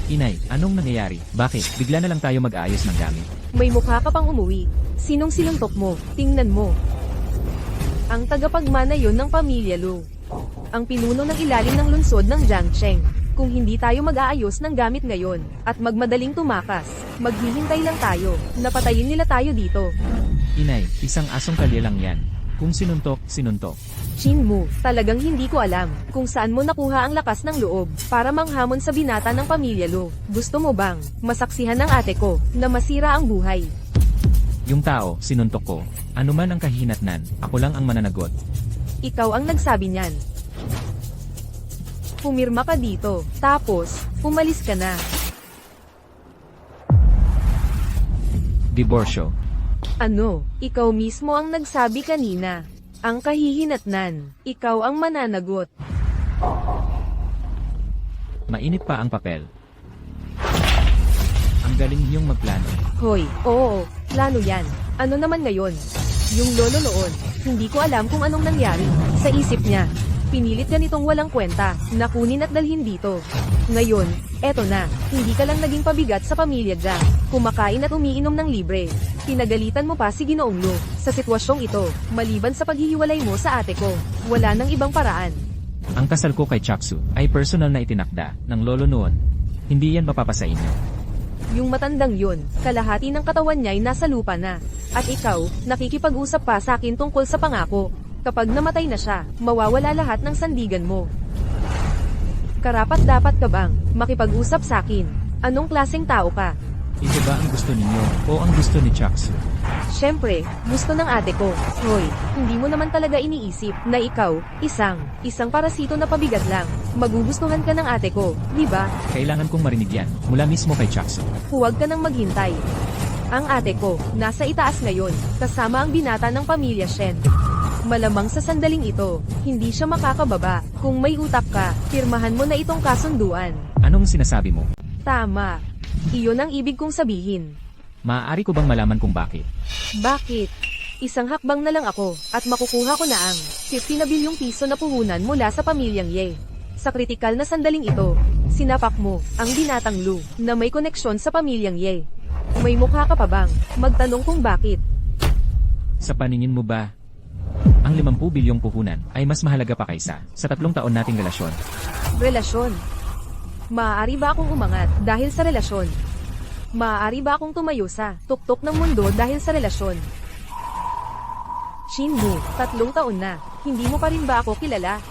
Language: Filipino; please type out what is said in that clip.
Inay, anong nangyayari? Bakit? Bigla na lang tayo mag-aayos ng gamit. May mukha ka pang umuwi. Sinong sinuntok mo? Tingnan mo. Ang tagapagmana yon ng pamilya Lu. Ang pinuno ng ilalim ng lungsod ng Jiangcheng. Kung hindi tayo mag-aayos ng gamit ngayon, at magmadaling tumakas, maghihintay lang tayo, napatayin nila tayo dito. Inay, isang asong kalye lang yan. Kung sinuntok, sinuntok. Shinmu, talagang hindi ko alam kung saan mo nakuha ang lakas ng loob para manghamon sa binata ng pamilya Lu. Gusto mo bang masaksihan ng ate ko na masira ang buhay? Yung tao, sinuntok ko. Ano man ang kahinatnan, ako lang ang mananagot. Ikaw ang nagsabi niyan. Pumirma ka dito, tapos, umalis ka na. Diborsyo. Ano, ikaw mismo ang nagsabi kanina. Ang kahihinatnan, ikaw ang mananagot. Mainit pa ang papel. Ang galing niyong magplano. Hoy, oo, plano yan. Ano naman ngayon? Yung lolo noon, hindi ko alam kung anong nangyari. Sa isip niya, pinilit ganitong walang kwenta, na kunin at dalhin dito. Ngayon, eto na, hindi ka lang naging pabigat sa pamilya Jia. Kumakain at umiinom ng libre. Pinagalitan mo pa si Ginoong Lu. Sa sitwasyong ito, maliban sa paghihiwalay mo sa ate ko, wala nang ibang paraan. Ang kasal ko kay Chaksu ay personal na itinakda ng lolo noon. Hindi yan mapapasa inyo. Yung matandang yun, kalahati ng katawan niya ay nasa lupa na. At ikaw, nakikipag-usap pa sa akin tungkol sa pangako. Kapag namatay na siya, mawawala lahat ng sandigan mo. Karapat dapat ka bang makipag-usap sa akin? Anong klaseng tao ka? Ito ba ang gusto ninyo o ang gusto ni Chaksu? Siyempre, gusto ng ate ko. Hoy, hindi mo naman talaga iniisip na ikaw, isang parasito na pabigat lang. Magugustuhan ka ng ate ko, di ba? Kailangan kong marinig yan mula mismo kay Chaksu. Huwag ka nang maghintay. Ang ate ko, nasa itaas ngayon, kasama ang binata ng pamilya Shen. Malamang sa sandaling ito, hindi siya makakababa. Kung may utak ka, pirmahan mo na itong kasunduan. Anong sinasabi mo? Tama. Iyon ang ibig kong sabihin. Maaari ko bang malaman kung bakit? Bakit? Isang hakbang na lang ako, at makukuha ko na ang 50 na bilyong piso na puhunan mula sa pamilyang Ye. Sa kritikal na sandaling ito, sinapak mo ang binatang Lu na may koneksyon sa pamilyang Ye. May mukha ka pa bang magtanong kung bakit? Sa paningin mo ba, ang 50 bilyong puhunan ay mas mahalaga pa kaysa sa 3 taon nating relasyon? Relasyon. Maaari ba akong umangat dahil sa relasyon? Maaari ba akong tumayo sa tuktok ng mundo dahil sa relasyon? Shinmu, 3 taon na, hindi mo pa rin ba ako kilala?